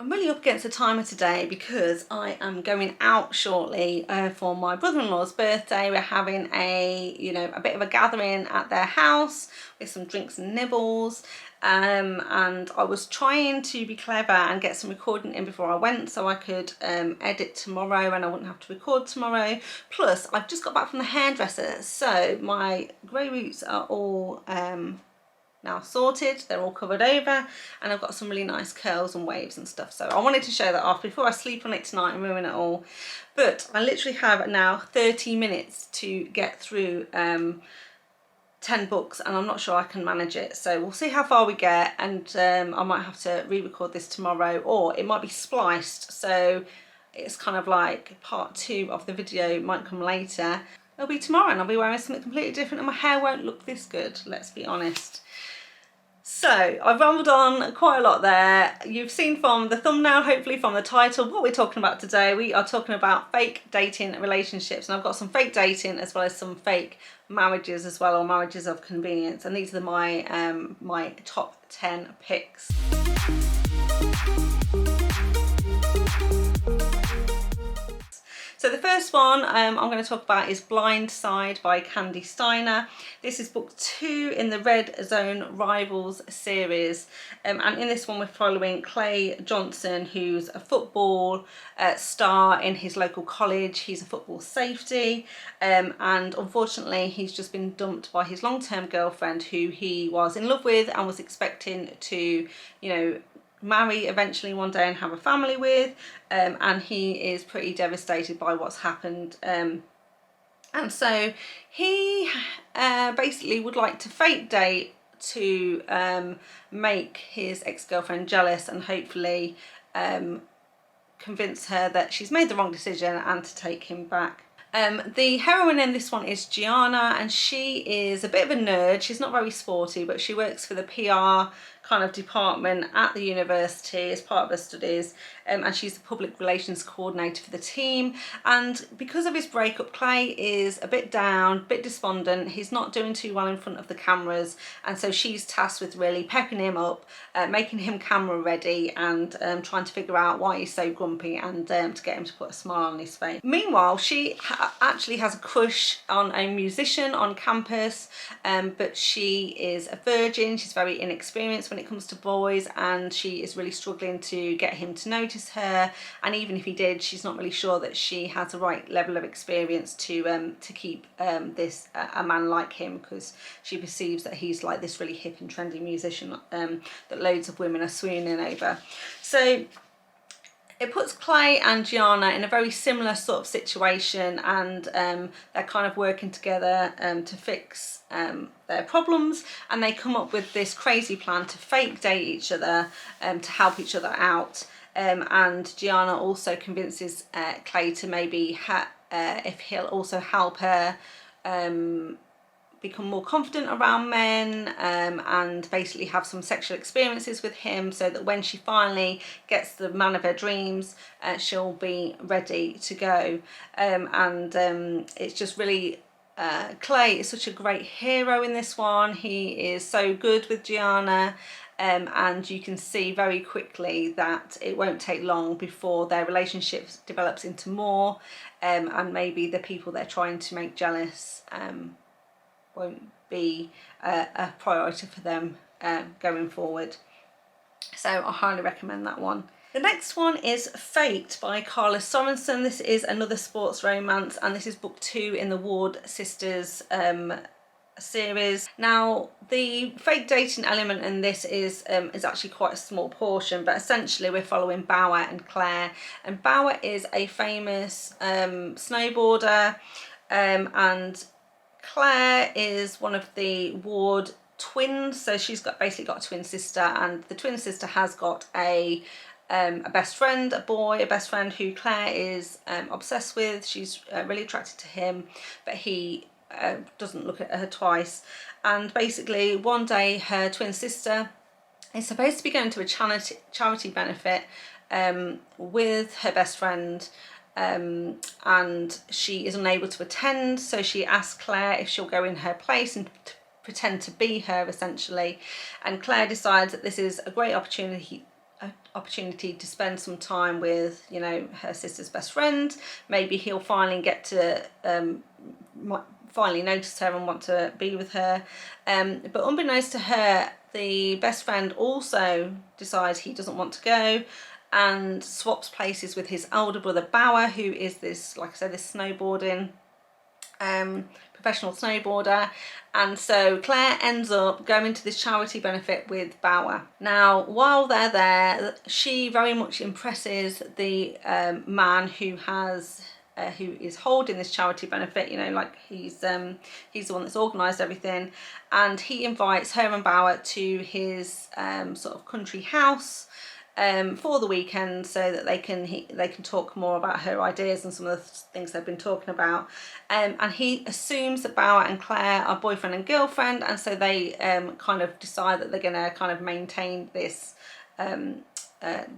I'm really up against the timer today because I am going out shortly for my brother-in-law's birthday. We're having a bit of a gathering at their house with some drinks and nibbles. And I was trying to be clever and get some recording in before I went so I could edit tomorrow and I wouldn't have to record tomorrow. Plus, I've just got back from the hairdresser, so my grey roots are all now sorted, they're all covered over, and I've got some really nice curls and waves and stuff, so I wanted to show that off before I sleep on it tonight and ruin it all. But I literally have now 30 minutes to get through 10 books, and I'm not sure I can manage it, so we'll see how far we get. And I might have to re-record this tomorrow, or it might be spliced, so it's kind of like part 2 of the video might come later. It'll be tomorrow and I'll be wearing something completely different and my hair won't look this good, let's be honest. So I've rambled on quite a lot there. You've seen from the thumbnail, hopefully from the title, what we're talking about today. We are talking about fake dating relationships, and I've got some fake dating as well as some fake marriages as well, or marriages of convenience, and these are my my top 10 picks. So the first one I'm going to talk about is Blind Side by Kandi Steiner. This is book 2 in the Red Zone Rivals series. And in this one we're following Clay Johnson, who's a football star in his local college. He's a football safety, and unfortunately he's just been dumped by his long-term girlfriend, who he was in love with and was expecting to, marry eventually one day and have a family with, and he is pretty devastated by what's happened, and so he basically would like to fake date to make his ex-girlfriend jealous and hopefully convince her that she's made the wrong decision and to take him back. The heroine in this one is Gianna, and she is a bit of a nerd. She's not very sporty, but she works for the PR kind of department at the university as part of her studies, and she's the public relations coordinator for the team. And because of his breakup, Clay is a bit down, a bit despondent. He's not doing too well in front of the cameras, and so she's tasked with really pepping him up, making him camera ready, and trying to figure out why he's so grumpy and to get him to put a smile on his face. Meanwhile, she actually has a crush on a musician on campus, but she is a virgin. She's very inexperienced when it comes to boys, and she is really struggling to get him to notice her. And even if he did, she's not really sure that she has the right level of experience to keep this a man like him, because she perceives that he's like this really hip and trendy musician that loads of women are swooning over. So it puts Clay and Gianna in a very similar sort of situation, and they're kind of working together to fix their problems, and they come up with this crazy plan to fake date each other to help each other out. And Gianna also convinces Clay to maybe if he'll also help her become more confident around men, and basically have some sexual experiences with him, so that when she finally gets the man of her dreams, she'll be ready to go. It's just really Clay is such a great hero in this one. He is so good with Gianna, and you can see very quickly that it won't take long before their relationship develops into more, and maybe the people they're trying to make jealous won't be a priority for them going forward. So I highly recommend that one. The next one is Fate by Karla Sorenson. This is another sports romance, and this is book 2 in the Ward sisters series. Now, the fake dating element in this is actually quite a small portion, but essentially we're following Bauer and Claire. And Bauer is a famous snowboarder, and Claire is one of the Ward twins, so she's basically got a twin sister, and the twin sister has got a best friend, a best friend who Claire is obsessed with. She's really attracted to him, but he doesn't look at her twice. And basically one day her twin sister is supposed to be going to a charity benefit with her best friend, and she is unable to attend, so she asks Claire if she'll go in her place and pretend to be her, essentially. And Claire decides that this is a great opportunity opportunity to spend some time with, you know, her sister's best friend. Maybe he'll finally get to finally notice her and want to be with her. But unbeknownst to her, the best friend also decides he doesn't want to go and swaps places with his elder brother Bauer, who is this, like I said, this snowboarding professional snowboarder. And so Claire ends up going to this charity benefit with Bauer. Now, while they're there, she very much impresses the man who is holding this charity benefit. You know, like he's the one that's organised everything, and he invites her and Bauer to his sort of country house for the weekend, so that they can talk more about her ideas and some of the things they've been talking about. And he assumes that Bauer and Claire are boyfriend and girlfriend, and so they kind of decide that they're going to kind of maintain this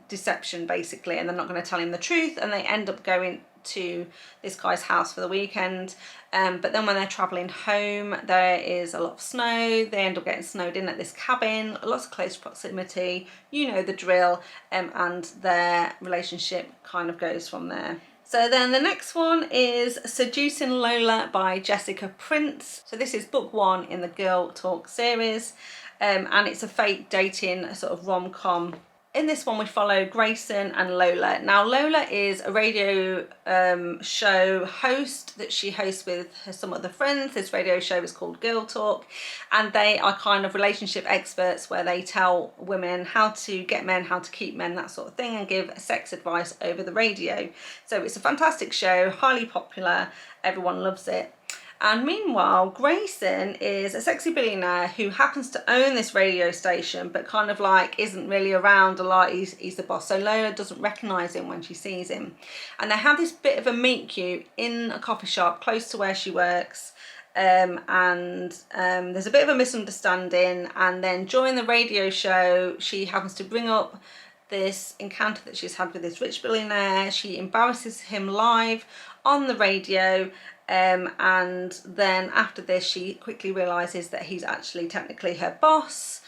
deception basically, and they're not going to tell him the truth, and they end up going to this guy's house for the weekend. But then when they're travelling home, there is a lot of snow. They end up getting snowed in at this cabin, lots of close proximity, you know the drill, and their relationship kind of goes from there. So then the next one is Seducing Lola by Jessica Prince. So this is book 1 in the Girl Talk series, and it's a fake dating sort of rom-com. In this one we follow Grayson and Lola. Now Lola is a radio show host that she hosts with some other friends. This radio show is called Girl Talk, and they are kind of relationship experts where they tell women how to get men, how to keep men, that sort of thing, and give sex advice over the radio. So it's a fantastic show, highly popular, everyone loves it. And meanwhile, Grayson is a sexy billionaire who happens to own this radio station, but kind of like isn't really around a lot. He's the boss. So Lola doesn't recognise him when she sees him. And they have this bit of a meet cute in a coffee shop close to where she works. There's a bit of a misunderstanding. And then during the radio show, she happens to bring up this encounter that she's had with this rich billionaire. She embarrasses him live on the radio. And then after this, she quickly realises that he's actually technically her boss.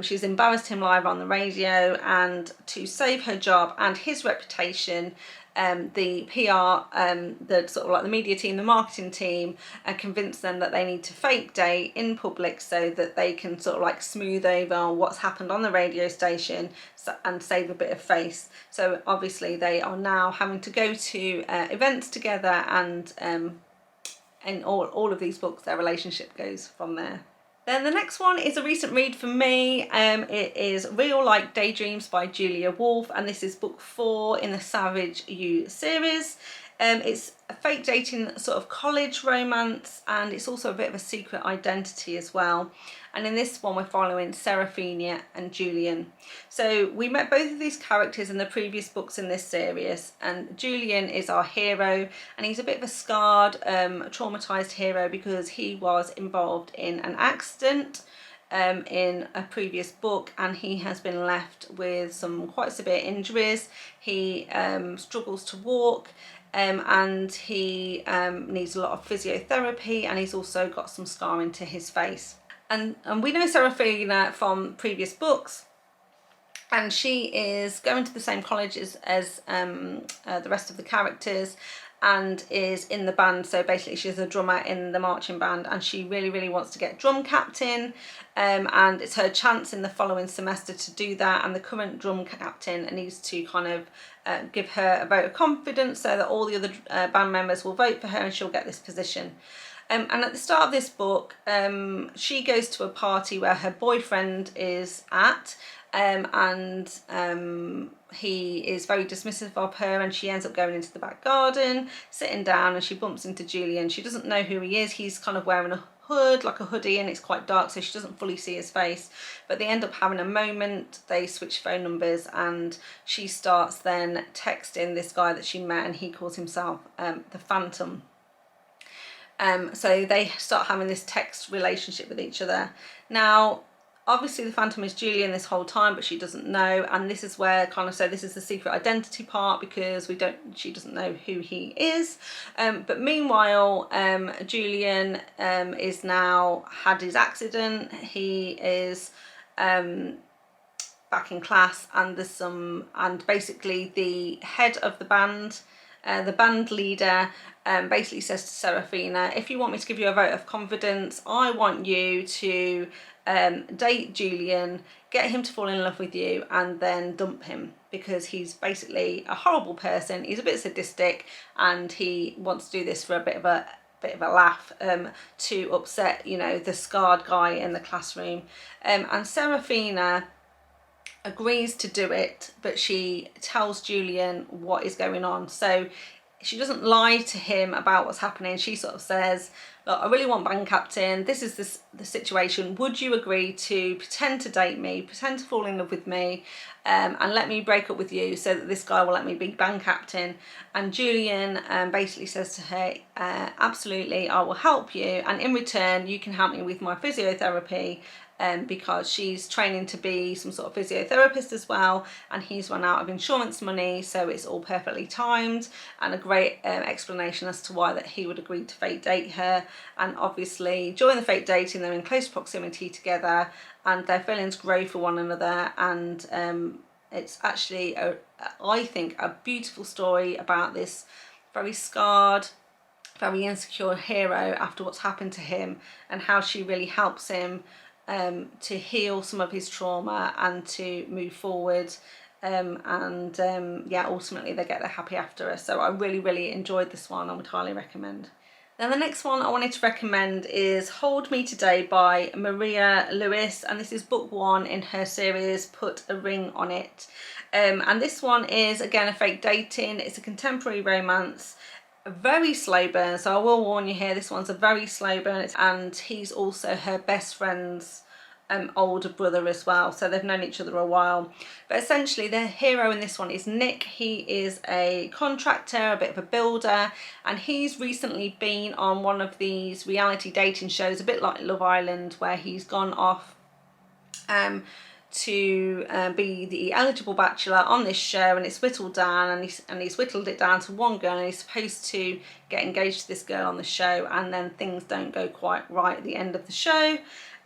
She's embarrassed him live on the radio, and to save her job and his reputation, the PR, the sort of like the media team, the marketing team, convince them that they need to fake date in public so that they can sort of like smooth over what's happened on the radio station and save a bit of face. So obviously they are now having to go to events together, and in all of these books their relationship goes from there. Then the next one is a recent read for me. It is Real Like Daydreams by Julia Wolfe, and this is book 4 in the Savage You series. It's a fake dating sort of college romance, and it's also a bit of a secret identity as well. And in this one we're following Seraphina and Julian. So we met both of these characters in the previous books in this series, and Julian is our hero, and he's a bit of a scarred, traumatised hero because he was involved in an accident in a previous book, and he has been left with some quite severe injuries. He struggles to walk, and he needs a lot of physiotherapy, and he's also got some scarring to his face. And we know Seraphina from previous books, and she is going to the same college as the rest of the characters, and is in the band. So basically she's a drummer in the marching band, and she really wants to get drum captain, and it's her chance in the following semester to do that, and the current drum captain needs to kind of give her a vote of confidence so that all the other band members will vote for her and she'll get this position. And at the start of this book, she goes to a party where her boyfriend is at, and he is very dismissive of her, and she ends up going into the back garden, sitting down, and she bumps into Julian. She doesn't know who he is. He's kind of wearing a hood, like a hoodie, and it's quite dark, so she doesn't fully see his face. But they end up having a moment. They switch phone numbers, and she starts then texting this guy that she met, and he calls himself the Phantom. So they start having this text relationship with each other. Now, obviously the Phantom is Julian this whole time, but she doesn't know, and this is where kind of, so this is the secret identity part, because she doesn't know who he is. But meanwhile, Julian is now had his accident. He is back in class, and there's some, and basically the head of the band leader basically says to Serafina, if you want me to give you a vote of confidence, I want you to date Julian, get him to fall in love with you, and then dump him, because he's basically a horrible person, he's a bit sadistic, and he wants to do this for a bit of a laugh, to upset, you know, the scarred guy in the classroom. And Serafina agrees to do it, but she tells Julian what is going on. So she doesn't lie to him about what's happening. She sort of says, look, I really want band captain, this is the situation, would you agree to pretend to date me, pretend to fall in love with me, and let me break up with you so that this guy will let me be band captain? And Julian basically says to her, absolutely, I will help you, and in return you can help me with my physiotherapy, because she's training to be some sort of physiotherapist as well, and he's run out of insurance money, so it's all perfectly timed, and a great explanation as to why that he would agree to fake date her. And obviously during the fake dating they're in close proximity together, and their feelings grow for one another, and it's actually I think a beautiful story about this very scarred, very insecure hero after what's happened to him, and how she really helps him to heal some of his trauma and to move forward, yeah, ultimately they get their happy after. So I really enjoyed this one, I would highly recommend. Then the next one I wanted to recommend is Hold Me Today by Maria Lewis, and this is book 1 in her series Put a Ring on It. And this one is again a fake dating, it's a contemporary romance, a very slow burn, so I will warn you here, this one's a very slow burn, and he's also her best friend's older brother as well, so they've known each other a while. But essentially the hero in this one is Nick. He is a contractor, a bit of a builder, and he's recently been on one of these reality dating shows, a bit like Love Island, where he's gone off to be the eligible bachelor on this show, and it's whittled down, and he's whittled it down to one girl, and he's supposed to get engaged to this girl on the show, and then things don't go quite right at the end of the show,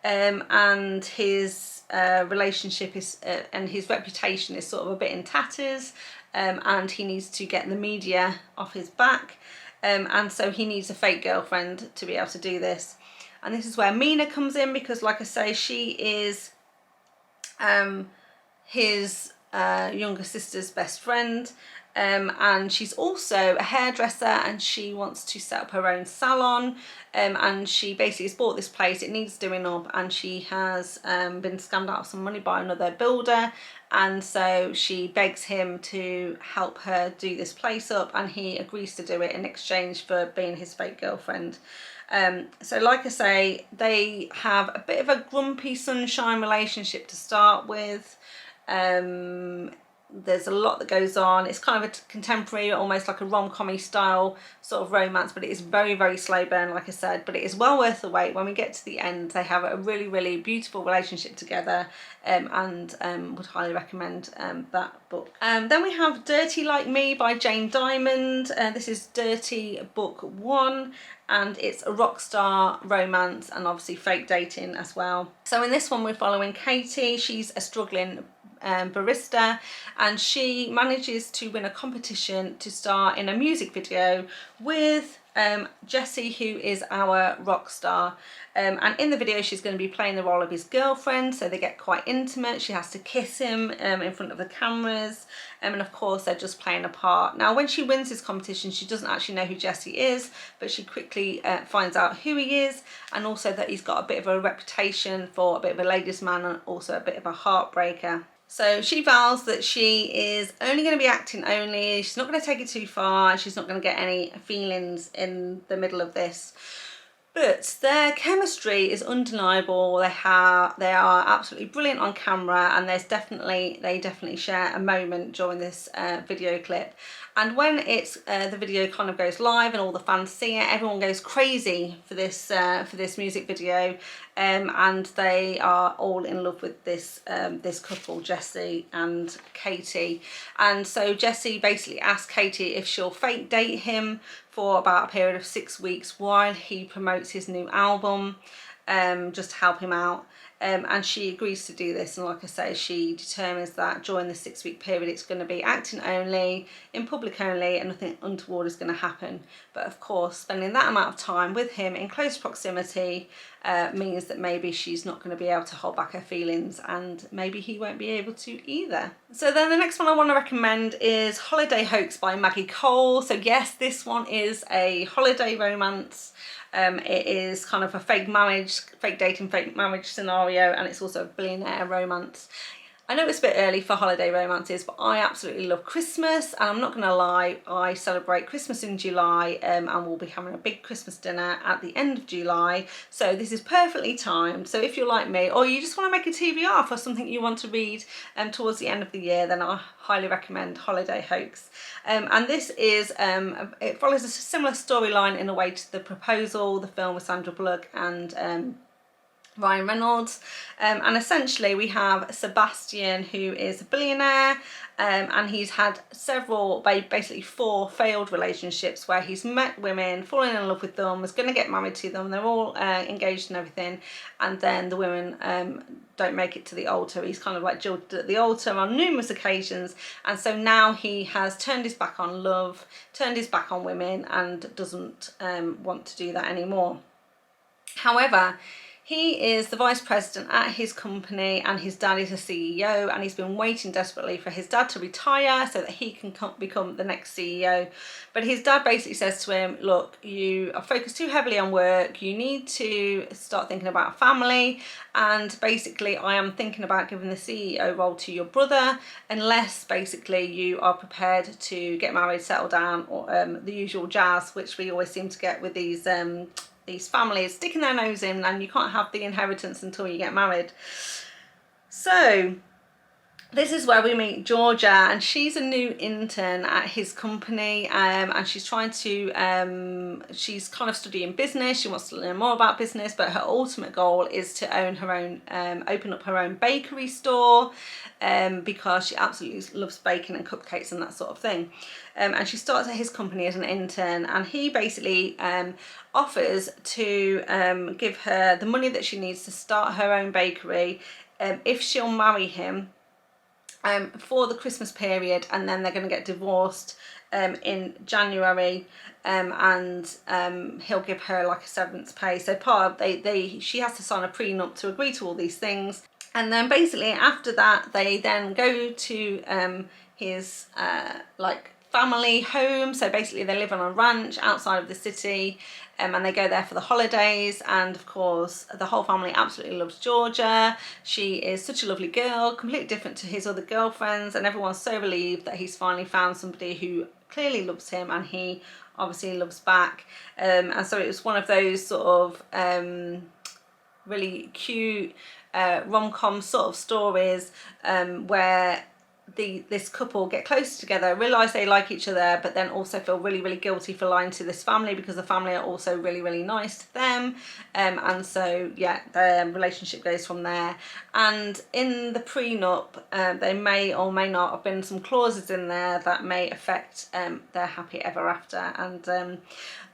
and his relationship is and his reputation is sort of a bit in tatters, and he needs to get the media off his back, and so he needs a fake girlfriend to be able to do this. And this is where Mina comes in, because like I say, she is his younger sister's best friend, and she's also a hairdresser, and she wants to set up her own salon, and she basically has bought this place, it needs doing up, and she has been scammed out of some money by another builder, and so she begs him to help her do this place up, and he agrees to do it in exchange for being his fake girlfriend. So like I say, they have a bit of a grumpy sunshine relationship to start with. There's a lot that goes on. It's kind of a contemporary, almost like a rom-com-y style sort of romance, but it is very slow burn, like I said, but it is well worth the wait. When we get to the end, they have a really beautiful relationship together, and would highly recommend that book. Then we have Dirty Like Me by Jane Diamond. This is Dirty book 1, and it's a rock star romance and obviously fake dating as well. So in this one we're following Katie. She's a struggling barista, and she manages to win a competition to star in a music video with Jessie, who is our rock star, and in the video she's going to be playing the role of his girlfriend, so they get quite intimate. She has to kiss him in front of the cameras, and of course they're just playing a part. Now when she wins this competition, she doesn't actually know who Jessie is, but she quickly finds out who he is, and also that he's got a bit of a reputation for a bit of a ladies' man, and also a bit of a heartbreaker. So she vows that she is only going to be acting only, she's not going to take it too far, she's not going to get any feelings in the middle of this. But their chemistry is undeniable. They are absolutely brilliant on camera, and they definitely share a moment during this video clip. And when the video kind of goes live and all the fans see it, everyone goes crazy for this music video, and they are all in love with this couple, Jessie and Katie. And so Jessie basically asks Katie if she'll fake date him for about a period of 6 weeks while he promotes his new album. just to help him out. And she agrees to do this, and like I say, she determines that during the 6-week period it's going to be acting only, in public only, and nothing untoward is going to happen. But of course, spending that amount of time with him in close proximity means that maybe she's not going to be able to hold back her feelings, and maybe he won't be able to either. So then the next one I want to recommend is Holiday Hoax by Maggie Cole. So yes, this one is a holiday romance. It is kind of a fake marriage, fake dating, fake marriage scenario, and it's also a billionaire romance. I know it's a bit early for holiday romances, but I absolutely love Christmas, and I'm not going to lie, I celebrate Christmas in July, and we'll be having a big Christmas dinner at the end of July, so this is perfectly timed. So if you're like me, or you just want to make a TBR for something you want to read towards the end of the year, then I highly recommend Holiday Hoax. And this is, it follows a similar storyline in a way to The Proposal, the film with Sandra Bullock and Ryan Reynolds, and essentially we have Sebastian, who is a billionaire, and he's had several, basically 4 failed relationships where he's met women, fallen in love with them, was going to get married to them, they're all engaged and everything, and then the women don't make it to the altar. He's kind of like jilted at the altar on numerous occasions, and so now he has turned his back on love, turned his back on women, and doesn't want to do that anymore. However, he is the vice president at his company, and his dad is a CEO, and he's been waiting desperately for his dad to retire so that he can become the next CEO. But his dad basically says to him, look, you are focused too heavily on work, you need to start thinking about family, and basically I am thinking about giving the CEO role to your brother unless basically you are prepared to get married, settle down, or the usual jazz, which we always seem to get with these families sticking their nose in, and you can't have the inheritance until you get married. So this is where we meet Georgia, and she's a new intern at his company, and she's trying to, she's kind of studying business, she wants to learn more about business, but her ultimate goal is to own her own, open up her own bakery store, because she absolutely loves baking and cupcakes and that sort of thing. And she starts at his company as an intern, and he basically offers to give her the money that she needs to start her own bakery if she'll marry him for the Christmas period, and then they're going to get divorced in January, and he'll give her like a severance pay. So part of she has to sign a prenup to agree to all these things, and then basically after that they then go to his like family home. So basically they live on a ranch outside of the city, and they go there for the holidays, and of course the whole family absolutely loves Georgia. She is such a lovely girl, completely different to his other girlfriends, and everyone's so relieved that he's finally found somebody who clearly loves him, and he obviously loves back. And so it was one of those sort of really cute rom-com sort of stories where this couple get close together, realise they like each other, but then also feel really, really guilty for lying to this family because the family are also really, really nice to them. And so, yeah, their relationship goes from there. And in the prenup, there may or may not have been some clauses in there that may affect their happy ever after. And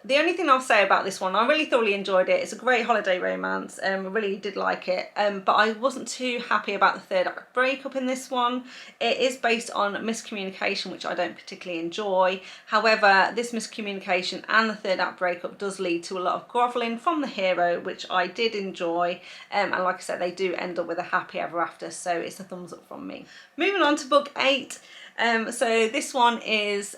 the only thing I'll say about this one, I really thoroughly enjoyed it. It's a great holiday romance. I really did like it. But I wasn't too happy about the third act breakup in this one. It is based on miscommunication, which I don't particularly enjoy. However, this miscommunication and the third act breakup does lead to a lot of grovelling from the hero, which I did enjoy. And like I said, they do end up with a happy ever after. So it's a thumbs up from me. Moving on to book 8. So this one is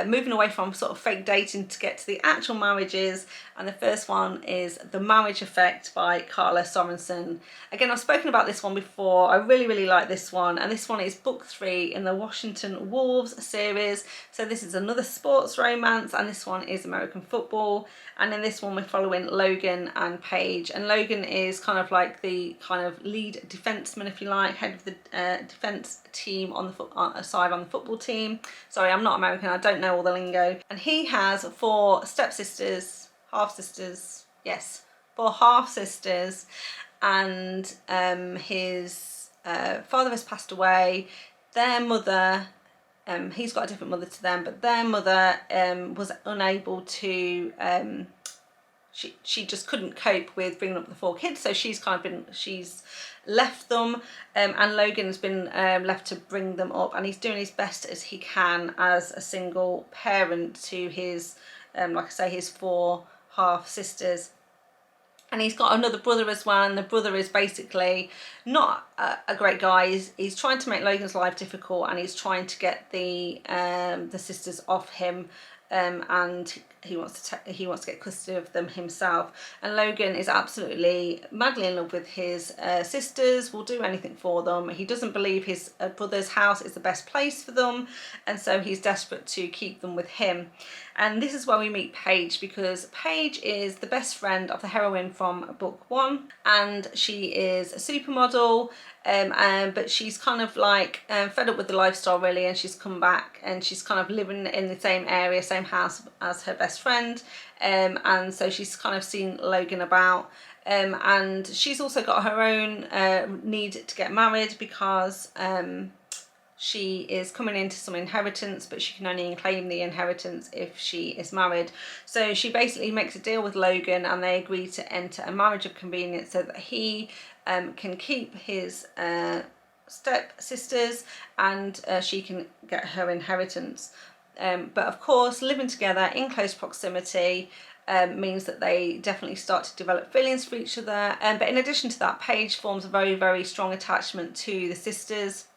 moving away from sort of fake dating to get to the actual marriages, and the first one is The Marriage Effect by Karla Sorenson. Again, I've spoken about this one before. I really, really like this one, and this one is book 3 in the Washington Wolves series. So this is another sports romance, and this one is American football, and in this one we're following Logan and Paige, and Logan is kind of like the kind of lead defenseman, if you like, head of the defense team on the side on the football team. Sorry, I'm not American, I don't know all the lingo. And he has 4 stepsisters, half-sisters, yes, 4 half-sisters, and his father has passed away. Their mother, he's got a different mother to them, but their mother was unable to she just couldn't cope with bringing up the 4 kids, so she's left them, and Logan has been left to bring them up, and he's doing his best as he can as a single parent to his like I say, his 4 half sisters. And he's got another brother as well, and the brother is basically not a great guy. He's trying to make Logan's life difficult, and he's trying to get the sisters off him, and he wants to get custody of them himself. And Logan is absolutely madly in love with his sisters, will do anything for them. He doesn't believe his brother's house is the best place for them, and so he's desperate to keep them with him. And this is where we meet Paige, because Paige is the best friend of the heroine from book 1, and she is a supermodel, but she's kind of like fed up with the lifestyle really, and she's come back and she's kind of living in the same area, same house as her best friend, and so she's kind of seen Logan about, and she's also got her own need to get married, because she is coming into some inheritance, but she can only claim the inheritance if she is married. So she basically makes a deal with Logan, and they agree to enter a marriage of convenience so that he can keep his step sisters, and she can get her inheritance. But of course, living together in close proximity means that they definitely start to develop feelings for each other. But in addition to that, Paige forms a very, very strong attachment to the sisters.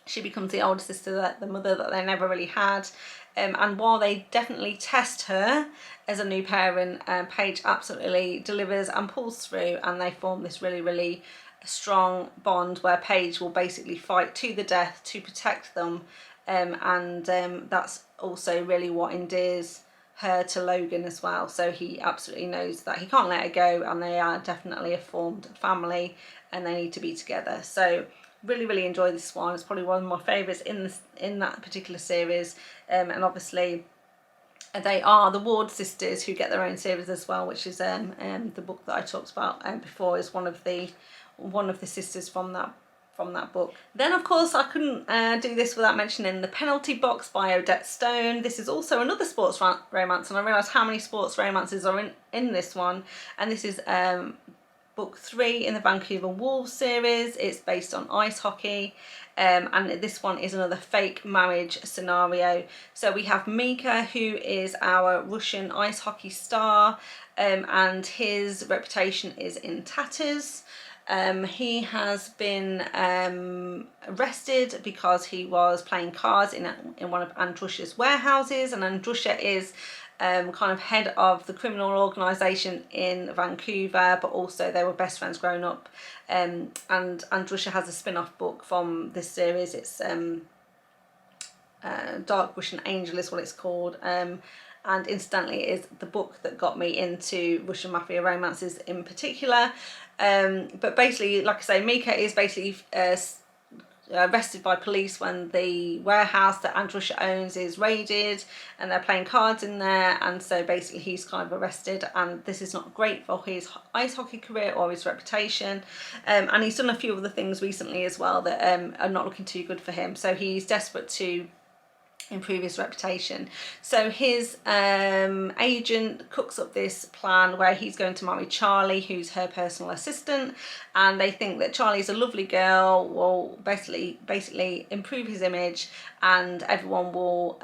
She becomes the older sister, the mother that they never really had. And while they definitely test her as a new parent, Paige absolutely delivers and pulls through, and they form this really, really strong bond where Paige will basically fight to the death to protect them. And that's also really what endears her to Logan as well. So he absolutely knows that he can't let her go, and they are definitely a formed family, and they need to be together. So really, really enjoy this one. It's probably one of my favourites in that particular series, and obviously they are the Ward sisters, who get their own series as well, which is the book that I talked about before, is one of the sisters from that book. Then of course I couldn't do this without mentioning The Penalty Box by Odette Stone. This is also another sports romance, and I realised how many sports romances are in this one, and this is book 3 in the Vancouver Wolves series. It's based on ice hockey, and this one is another fake marriage scenario. So we have Mika, who is our Russian ice hockey star, and his reputation is in tatters. He has been arrested because he was playing cards in one of Andrusha's warehouses, and Andrusha is kind of head of the criminal organisation in Vancouver, but also they were best friends growing up. And Andrusha has a spin-off book from this series. It's Dark Russian Angel is what it's called. And incidentally, it is the book that got me into Russian mafia romances in particular. But basically, like I say, Mika is basically arrested by police when the warehouse that Andrusha owns is raided, and they're playing cards in there, and so basically he's kind of arrested, and this is not great for his ice hockey career or his reputation. And he's done a few other things recently as well that are not looking too good for him, so he's desperate to improve his reputation. So his agent cooks up this plan where he's going to marry Charlie, who's her personal assistant, and they think that Charlie's a lovely girl, will basically improve his image, and everyone will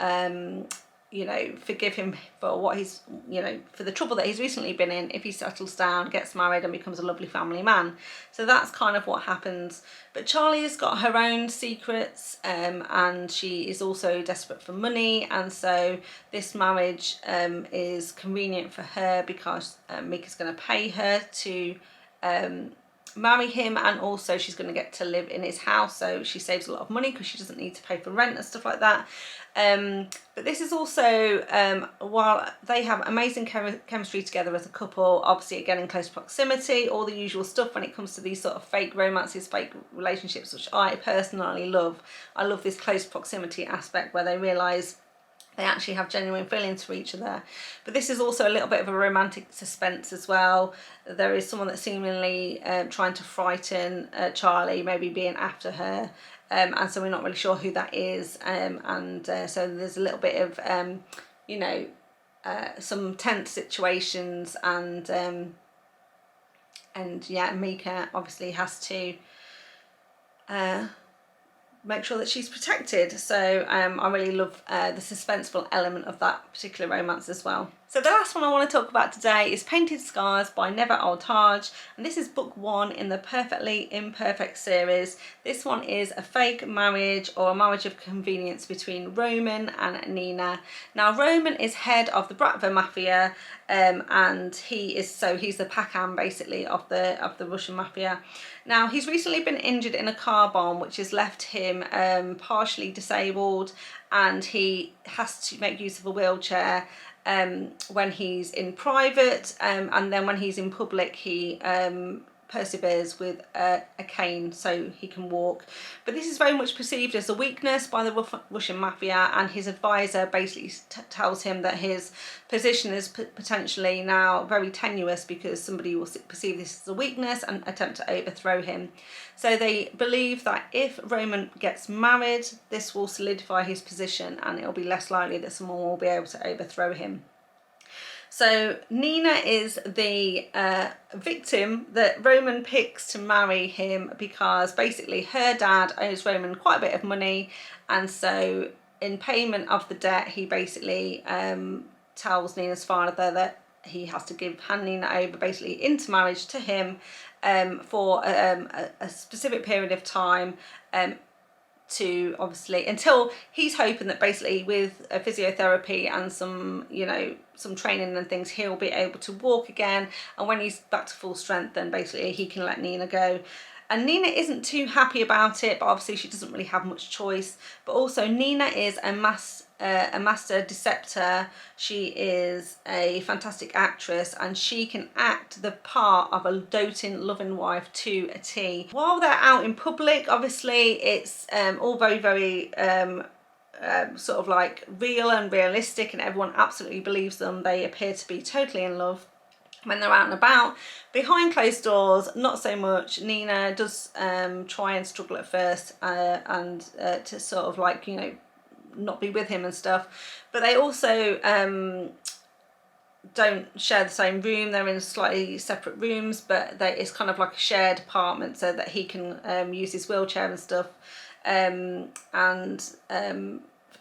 you know, forgive him for what he's, you know, for the trouble that he's recently been in if he settles down, gets married and becomes a lovely family man. So that's kind of what happens. But Charlie has got her own secrets, and she is also desperate for money, and so this marriage is convenient for her because Mika's going to pay her to marry him, and also she's going to get to live in his house, so she saves a lot of money because she doesn't need to pay for rent and stuff like that. But this is also, while they have amazing chemistry together as a couple, obviously again in close proximity, all the usual stuff when it comes to these sort of fake romances, fake relationships, which I personally love. I love this close proximity aspect where they realise they actually have genuine feelings for each other. But this is also a little bit of a romantic suspense as well. There is someone that's seemingly trying to frighten Charlie, maybe being after her. And so we're not really sure who that is. So there's a little bit of, you know, some tense situations, and yeah, Mika obviously has to make sure that she's protected. So I really love the suspenseful element of that particular romance as well. So the last one I want to talk about today is Painted Scars by Neva, Altaj, and this is book 1 in the Perfectly Imperfect series. This one is a fake marriage, or a marriage of convenience, between Roman and Nina. Now Roman is head of the Bratva Mafia, and he's the Pacan basically of the Russian Mafia. Now he's recently been injured in a car bomb which has left him partially disabled, and he has to make use of a wheelchair when he's in private, and then when he's in public he perseveres with a cane so he can walk. But this is very much perceived as a weakness by the Russian Mafia, and his advisor basically tells him that his position is potentially now very tenuous because somebody will perceive this as a weakness and attempt to overthrow him. So they believe that if Roman gets married, this will solidify his position and it'll be less likely that someone will be able to overthrow him. So Nina is the victim that Roman picks to marry him, because basically her dad owes Roman quite a bit of money, and so in payment of the debt he basically tells Nina's father that he has to hand Nina over basically into marriage to him for a specific period of time, to obviously, until he's hoping that basically with a physiotherapy and some, you know, some training and things, he'll be able to walk again, and when he's back to full strength then basically he can let Nina go. And Nina isn't too happy about it, but obviously she doesn't really have much choice. But also Nina is a master deceptor. She is a fantastic actress, and she can act the part of a doting, loving wife to a T. While they're out in public, obviously it's all very, very sort of like real and realistic, and everyone absolutely believes them. They appear to be totally in love. When they're out and about, behind closed doors, not so much. Nina does try and struggle at first and to sort of like, you know, not be with him and stuff, but they also don't share the same room. They're in slightly separate rooms, but it's kind of like a shared apartment so that he can use his wheelchair and stuff, and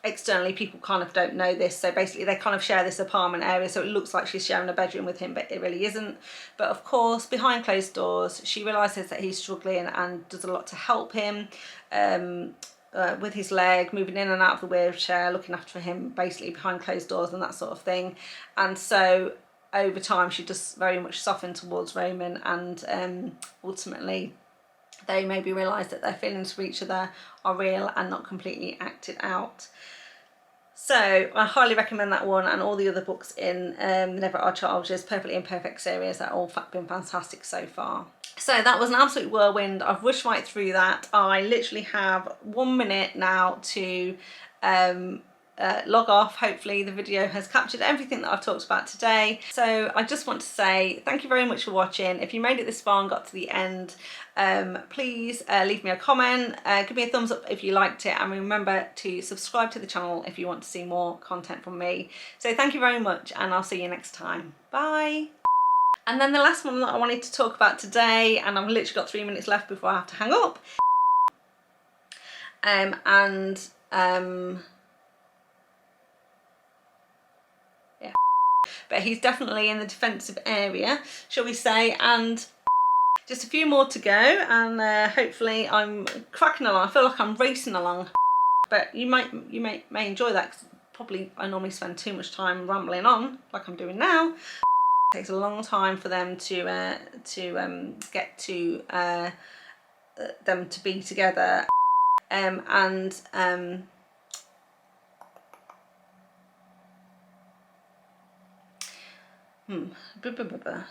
externally people kind of don't know this, so basically they kind of share this apartment area, so it looks like she's sharing a bedroom with him, but it really isn't. But of course behind closed doors she realizes that he's struggling and does a lot to help him with his leg, moving in and out of the wheelchair, looking after him basically behind closed doors and that sort of thing. And so over time she does very much soften towards Roman, and ultimately they maybe realise that their feelings for each other are real and not completely acted out. So I highly recommend that one, and all the other books in Neva Altaj's Perfectly Imperfect series. They're all been fantastic so far. So that was an absolute whirlwind. I've rushed right through that. I literally have 1 minute now to log off. Hopefully the video has captured everything that I've talked about today. So I just want to say thank you very much for watching. If you made it this far and got to the end, please leave me a comment, give me a thumbs up if you liked it, and remember to subscribe to the channel if you want to see more content from me. So thank you very much, and I'll see you next time. Bye. And then the last one that I wanted to talk about today, and I've literally got 3 minutes left before I have to hang up, yeah, but he's definitely in the defensive area, shall we say, and just a few more to go, and hopefully I'm cracking along. I feel like I'm racing along, but you may enjoy that, because probably I normally spend too much time rambling on like I'm doing now. It takes a long time for them to get to them to be together, blah, blah, blah, blah.